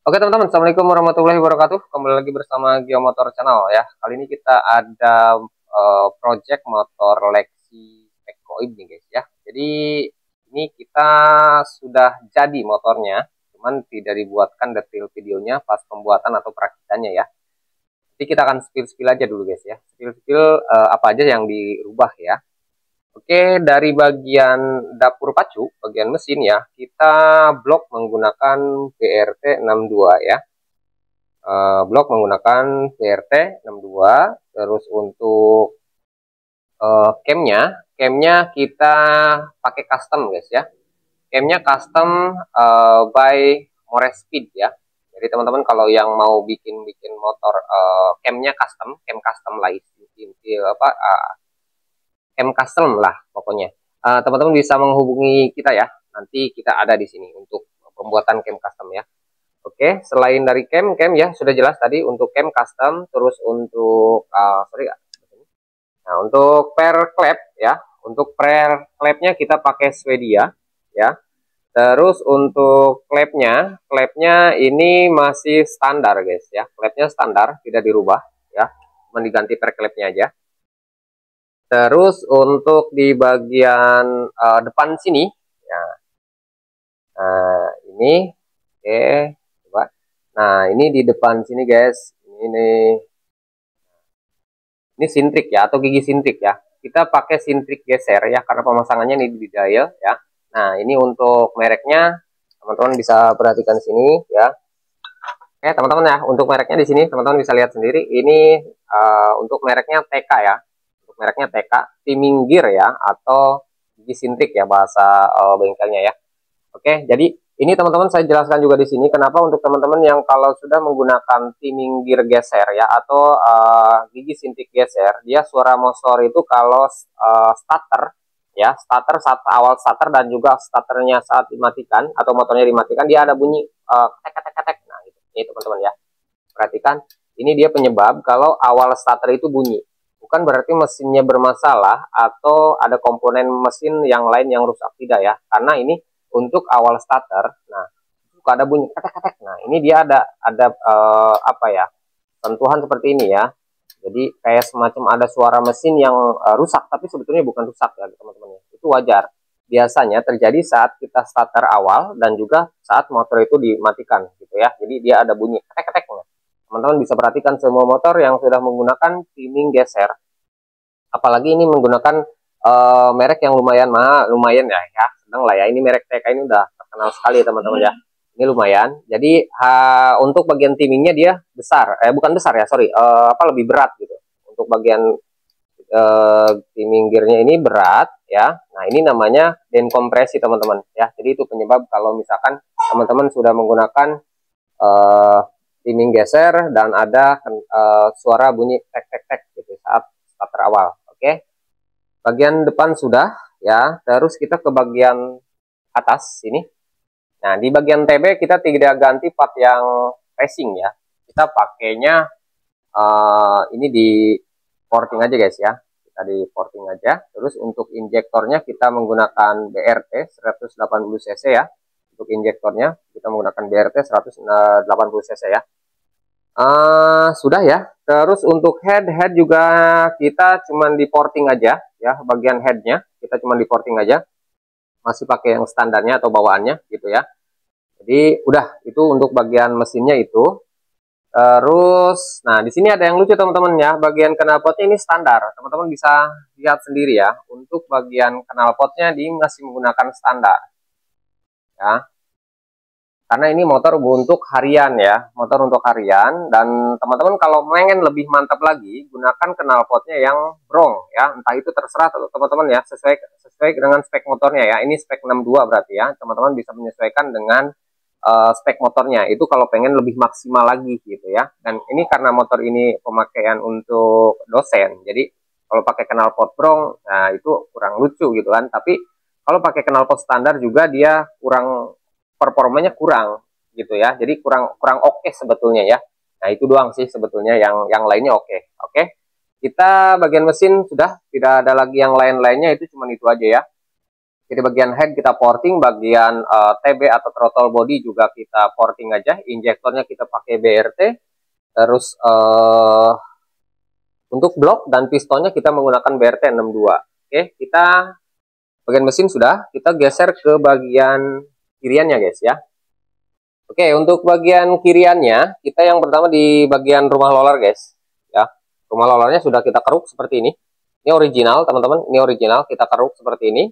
Oke teman-teman, Assalamualaikum warahmatullahi wabarakatuh. Kembali lagi bersama Geomotor Channel ya. Kali ini kita ada project motor Lexi Ecoib nih guys ya. Jadi ini kita sudah jadi motornya, cuman tidak dibuatkan detail videonya pas pembuatan atau perakitannya ya. Jadi kita akan spill-spill aja dulu guys ya. Spill-spill apa aja yang dirubah ya. Oke, dari bagian dapur pacu, bagian mesin ya, kita blok menggunakan BRT 62 ya. Blok menggunakan BRT 62. Terus untuk camnya kita pakai custom guys ya. Camnya custom by Morespeed ya. Jadi teman-teman kalau yang mau bikin motor camnya custom, cam custom lah apa cam custom lah pokoknya. Teman-teman bisa menghubungi kita ya. Nanti kita ada di sini untuk pembuatan cam custom ya. Oke, selain dari cam ya sudah jelas tadi untuk cam custom, terus untuk nah untuk per klep ya, untuk per klepnya kita pakai Swedia ya. Terus untuk klepnya ini masih standar guys ya, klepnya standar tidak dirubah ya, cuma diganti per klepnya aja. Terus untuk di bagian depan sini ya, nah ini oke. Nah, ini di depan sini guys. Ini sintrik ya atau gigi sintrik ya. Kita pakai sintrik geser ya karena pemasangannya ini di dial ya. Nah, ini untuk mereknya teman-teman bisa perhatikan sini ya. Oke, teman-teman ya, untuk mereknya di sini teman-teman bisa lihat sendiri. Ini untuk mereknya TK ya. Untuk mereknya TK, timing gear ya atau gigi sintrik ya bahasa bengkelnya ya. Oke, jadi ini teman-teman saya jelaskan juga di sini kenapa untuk teman-teman yang kalau sudah menggunakan timing gear geser ya atau gigi sintik geser, dia suara motor itu kalau starter ya, starter saat awal starter dan juga starternya saat dimatikan atau motornya dimatikan dia ada bunyi ketek. Nah, gitu. Ini teman-teman ya. Perhatikan, ini dia penyebab kalau awal starter itu bunyi. Bukan berarti mesinnya bermasalah atau ada komponen mesin yang lain yang rusak, tidak ya. Karena ini untuk awal starter, nah suka ada bunyi ketek. Nah ini dia ada apa ya, sentuhan seperti ini ya. Jadi kayak semacam ada suara mesin yang rusak, tapi sebetulnya bukan rusak ya teman-teman. Itu wajar. Biasanya terjadi saat kita starter awal dan juga saat motor itu dimatikan gitu ya. Jadi dia ada bunyi ketek. Teman-teman bisa perhatikan semua motor yang sudah menggunakan timing geser. Apalagi ini menggunakan merek yang lumayan ya, sedang lah ya. Ini merek TK ini udah terkenal sekali teman-teman ya. Ini lumayan. Jadi untuk bagian timingnya dia besar, bukan besar ya, sorry, lebih berat gitu. Untuk bagian timing gearnya ini berat ya. Nah ini namanya denkompresi teman-teman ya. Jadi itu penyebab kalau misalkan teman-teman sudah menggunakan timing geser dan ada suara bunyi tek gitu saat starter awal. Oke. Bagian depan sudah ya, terus kita ke bagian atas sini. Nah, di bagian TB kita tidak ganti part yang racing ya. Kita pakainya ini di porting aja guys ya. Kita di porting aja. Terus untuk injektornya kita menggunakan BRT 180 cc ya. Untuk injektornya kita menggunakan BRT 180 cc ya. Sudah ya. Terus untuk head juga kita cuman di porting aja ya, bagian headnya kita cuman di porting aja, masih pakai yang standarnya atau bawaannya gitu ya. Jadi udah itu untuk bagian mesinnya itu. Terus nah di sini ada yang lucu teman-teman ya, bagian knalpotnya ini standar, teman-teman bisa lihat sendiri ya. Untuk bagian knalpotnya di masih menggunakan standar ya. Karena ini motor untuk harian ya, motor untuk harian. Dan teman-teman kalau pengen lebih mantap lagi, gunakan knalpotnya yang brong ya. Entah itu terserah teman-teman ya, sesuai dengan spek motornya ya. Ini spek 62 berarti ya. Teman-teman bisa menyesuaikan dengan spek motornya. Itu kalau pengen lebih maksimal lagi gitu ya. Dan ini karena motor ini pemakaian untuk dosen, jadi kalau pakai knalpot brong, nah itu kurang lucu gitu kan. Tapi kalau pakai knalpot standar juga dia kurang, performanya kurang gitu ya. Jadi kurang oke sebetulnya ya. Nah, itu doang sih sebetulnya, yang lainnya oke. Oke. Kita bagian mesin sudah tidak ada lagi yang lain-lainnya, itu cuma itu aja ya. Jadi bagian head kita porting, bagian TB atau throttle body juga kita porting aja. Injektornya kita pakai BRT. Terus untuk blok dan pistonnya kita menggunakan BRT 62. Oke, kita bagian mesin sudah, kita geser ke bagian kiriannya guys ya. Oke, untuk bagian kiriannya, kita yang pertama di bagian rumah roller guys. Ya, rumah rollernya sudah kita keruk seperti ini. Ini original teman-teman, ini original, kita keruk seperti ini.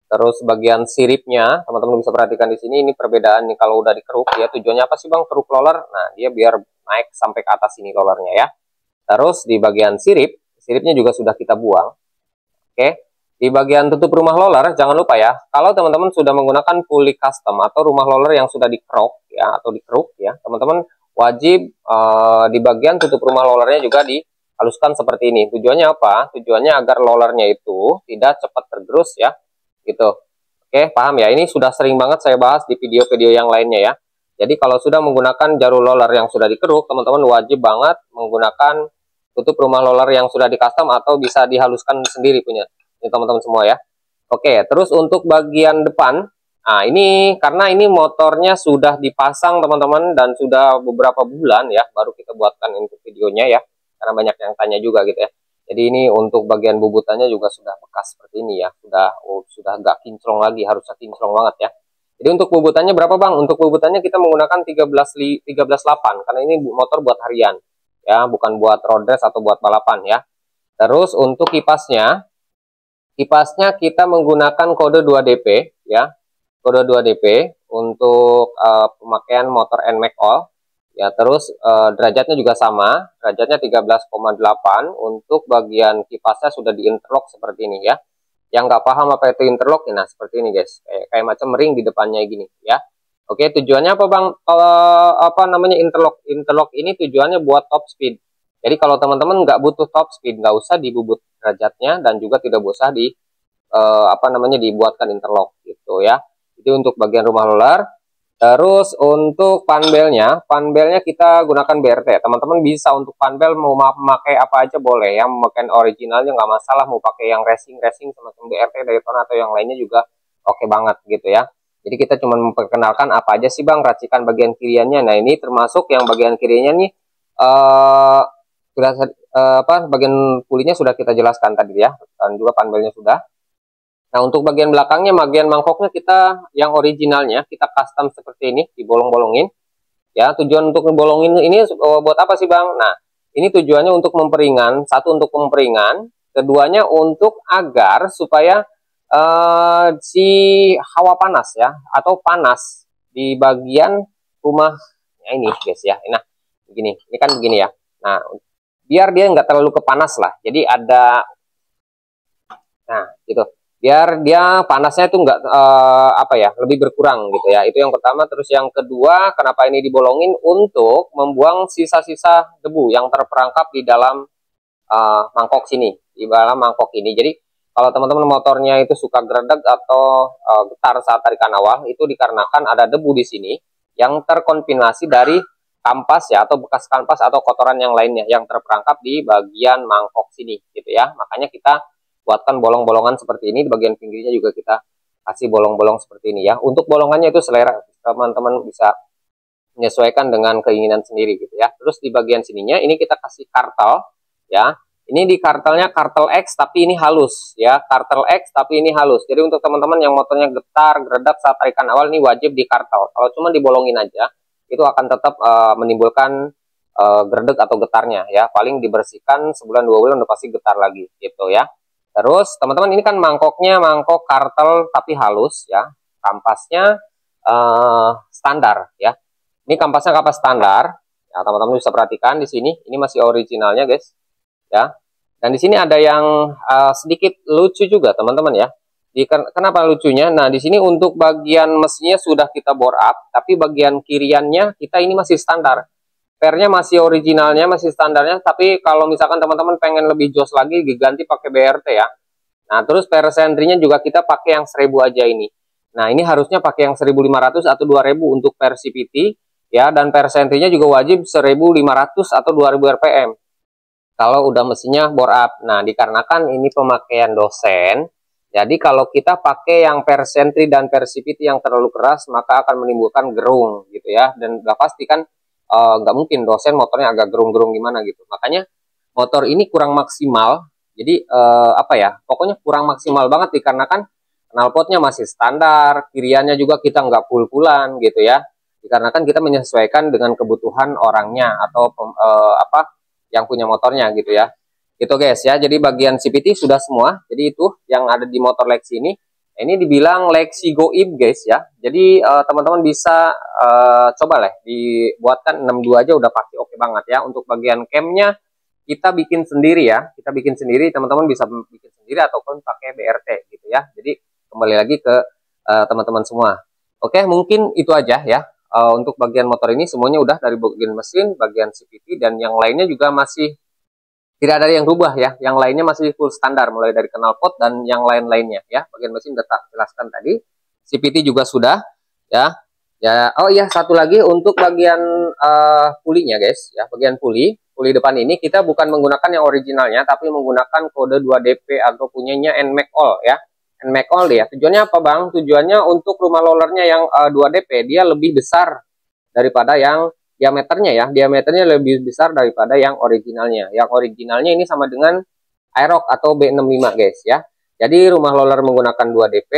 Terus bagian siripnya, teman-teman bisa perhatikan di sini, ini perbedaan nih kalau udah dikeruk ya. Tujuannya apa sih bang keruk roller? Nah, dia biar naik sampai ke atas ini rollernya ya. Terus di bagian siripnya juga sudah kita buang. Oke. Di bagian tutup rumah roller, jangan lupa ya, kalau teman-teman sudah menggunakan fully custom atau rumah roller yang sudah dikeruk ya atau dikeruk ya, teman-teman wajib di bagian tutup rumah rollernya juga dihaluskan seperti ini. Tujuannya apa? Tujuannya agar rollernya itu tidak cepat tergerus ya, gitu. Oke, paham ya? Ini sudah sering banget saya bahas di video-video yang lainnya ya. Jadi kalau sudah menggunakan jalur roller yang sudah dikeruk, teman-teman wajib banget menggunakan tutup rumah roller yang sudah di custom atau bisa dihaluskan sendiri punya. Ini teman-teman semua ya. Oke, terus untuk bagian depan, nah ini karena ini motornya sudah dipasang teman-teman dan sudah beberapa bulan ya, baru kita buatkan untuk videonya ya, karena banyak yang tanya juga gitu ya. Jadi ini untuk bagian bubutannya juga sudah bekas seperti ini ya, sudah agak kinclong lagi, harusnya kinclong banget ya. Jadi untuk bubutannya berapa bang? Untuk bubutannya kita menggunakan 13.8 karena ini motor buat harian ya, bukan buat road race atau buat balapan ya. Terus untuk kipasnya kita menggunakan kode 2DP ya, kode 2DP untuk pemakaian motor NMAX all ya. Terus derajatnya juga sama, derajatnya 13,8. Untuk bagian kipasnya sudah di interlock seperti ini ya. Yang nggak paham apa itu interlock, nah seperti ini guys, kayak macam ring di depannya gini ya. Oke, tujuannya apa bang? Apa namanya interlock ini tujuannya buat top speed. Jadi kalau teman-teman nggak butuh top speed, nggak usah dibubut derajatnya dan juga tidak usah dibuatkan interlock gitu ya. Itu untuk bagian rumah roller. Terus untuk panbelnya kita gunakan BRT. Teman-teman bisa untuk panbel mau memakai apa aja boleh ya, memakai originalnya nggak masalah, mau pakai yang racing semacam BRT, Daytona atau yang lainnya juga oke banget gitu ya. Jadi kita cuma memperkenalkan apa aja sih bang racikan bagian kiriannya. Nah ini termasuk yang bagian kirinya nih sudah bagian pulinya sudah kita jelaskan tadi ya, dan juga panbelnya sudah. Nah untuk bagian belakangnya, bagian mangkoknya kita yang originalnya kita custom seperti ini, dibolong-bolongin ya. Tujuan untuk bolongin ini buat apa sih bang? Nah ini tujuannya untuk memperingan, satu untuk memperingan, keduanya untuk agar supaya si hawa panas ya atau panas di bagian rumahnya ini guys ya. Nah begini, ini kan begini ya. Nah biar dia nggak terlalu kepanas lah, jadi ada, nah gitu, biar dia panasnya itu nggak lebih berkurang gitu ya. Itu yang pertama. Terus yang kedua, kenapa ini dibolongin? Untuk membuang sisa-sisa debu yang terperangkap di dalam mangkok sini, di dalam mangkok ini. Jadi kalau teman-teman motornya itu suka geredek atau getar saat tarikan awal, itu dikarenakan ada debu di sini yang terkontaminasi dari kampas ya, atau bekas kampas atau kotoran yang lainnya yang terperangkap di bagian mangkok sini gitu ya. Makanya kita buatkan bolong-bolongan seperti ini. Di bagian pinggirnya juga kita kasih bolong-bolong seperti ini ya. Untuk bolongannya itu selera teman-teman bisa menyesuaikan dengan keinginan sendiri gitu ya. Terus di bagian sininya ini kita kasih kartel ya. Ini di kartelnya kartel X tapi ini halus ya, kartel X tapi ini halus. Jadi untuk teman-teman yang motornya getar, geredak saat tarikan awal, ini wajib di kartel. Kalau cuma dibolongin aja, itu akan tetap menimbulkan geredek atau getarnya ya. Paling dibersihkan sebulan 2 bulan udah pasti getar lagi gitu ya. Terus teman-teman ini kan mangkoknya mangkok kartel tapi halus ya. Kampasnya standar ya. Ini kampasnya kampas standar. Ya, teman-teman bisa perhatikan di sini, ini masih originalnya guys ya. Dan di sini ada yang sedikit lucu juga teman-teman ya. Kenapa lucunya? Nah, di sini untuk bagian mesinnya sudah kita bore up, tapi bagian kiriannya kita ini masih standar. Pernya masih originalnya, masih standarnya, tapi kalau misalkan teman-teman pengen lebih jos lagi, diganti pakai BRT ya. Nah, terus per sentrinya juga kita pakai yang 1000 aja ini. Nah, ini harusnya pakai yang 1500 atau 2000 untuk per CVT ya, dan per sentrinya juga wajib 1500 atau 2000 RPM. Kalau udah mesinnya bore up. Nah, dikarenakan ini pemakaian dosen, Jadi kalau kita pakai yang per sentri dan per CVT yang terlalu keras, maka akan menimbulkan gerung gitu ya. Dan udah pasti kan nggak mungkin dosen motornya agak gerung-gerung gimana gitu. Makanya motor ini kurang maksimal. Jadi apa ya? Pokoknya kurang maksimal banget dikarenakan knalpotnya masih standar, kiriannya juga kita nggak full-fullan gitu ya. Dikarenakan kita menyesuaikan dengan kebutuhan orangnya atau apa yang punya motornya gitu ya. Gitu guys ya, jadi bagian CVT sudah semua. Jadi itu yang ada di motor Lexi ini. Ini dibilang Lexi Goib guys ya. Jadi teman-teman bisa coba lah dibuatkan 62 aja udah pasti oke banget ya. Untuk bagian camnya kita bikin sendiri ya. Kita bikin sendiri, teman-teman bisa bikin sendiri ataupun pakai BRT gitu ya. Jadi kembali lagi ke teman-teman semua. Oke, mungkin itu aja ya. Untuk bagian motor ini semuanya udah dari bagian mesin, bagian CVT, dan yang lainnya juga masih tidak ada yang rubah ya, yang lainnya masih full standar mulai dari knalpot dan yang lain-lainnya ya. Bagian mesin udah tak jelaskan tadi, CVT juga sudah ya. Ya, oh iya satu lagi untuk bagian pulinya guys ya, bagian puli depan ini kita bukan menggunakan yang originalnya tapi menggunakan kode 2DP atau punyanya NMAX All ya. NMAX All ya. Tujuannya apa Bang? Tujuannya untuk rumah rollernya yang 2DP dia lebih besar daripada yang diameternya ya, diameternya lebih besar daripada yang originalnya. Yang originalnya ini sama dengan Aerox atau B65 guys ya. Jadi rumah roller menggunakan 2DP,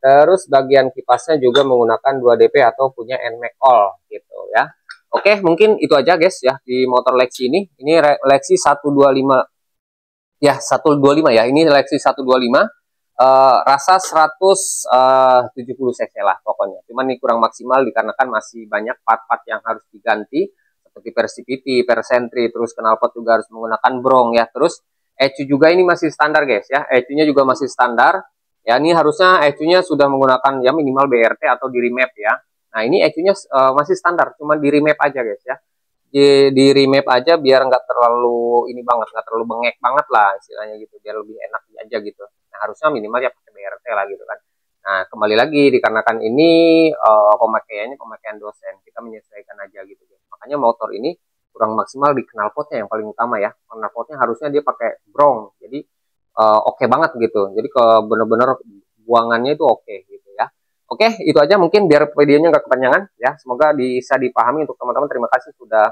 terus bagian kipasnya juga menggunakan 2DP atau punya NMAX All gitu ya. Oke, mungkin itu aja guys ya di motor Lexi ini. Ini Lexi 125 ya, 125 ya. Ini Lexi 125. Rasa 170 cc lah pokoknya. Cuman ini kurang maksimal dikarenakan masih banyak part-part yang harus diganti seperti per CVT, per sentri, terus knalpot juga harus menggunakan brong ya. Terus ECU juga ini masih standar guys ya. ECU-nya juga masih standar. Ya ini harusnya ECU-nya sudah menggunakan ya minimal BRT atau di remap ya. Nah ini ECU-nya masih standar, cuman di remap aja guys ya. Di remap aja biar nggak terlalu ini banget, nggak terlalu bengek banget lah istilahnya gitu, biar lebih enak aja gitu. Nah harusnya minimal ya pakai BRT lah gitu kan. Nah kembali lagi dikarenakan ini pemakaian dosen, kita menyesuaikan aja gitu. Makanya motor ini kurang maksimal di knalpotnya yang paling utama ya. Knalpotnya harusnya dia pakai brong, jadi oke banget gitu. Jadi ke bener-bener buangannya itu oke gitu ya. Oke, itu aja mungkin biar videonya nggak kepanjangan ya. Semoga bisa dipahami untuk teman-teman. Terima kasih sudah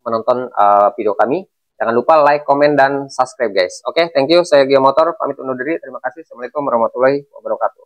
menonton video kami. Jangan lupa like, komen, dan subscribe guys. Oke, thank you. Saya Gio Motor, pamit undur diri. Terima kasih. Assalamualaikum warahmatullahi wabarakatuh.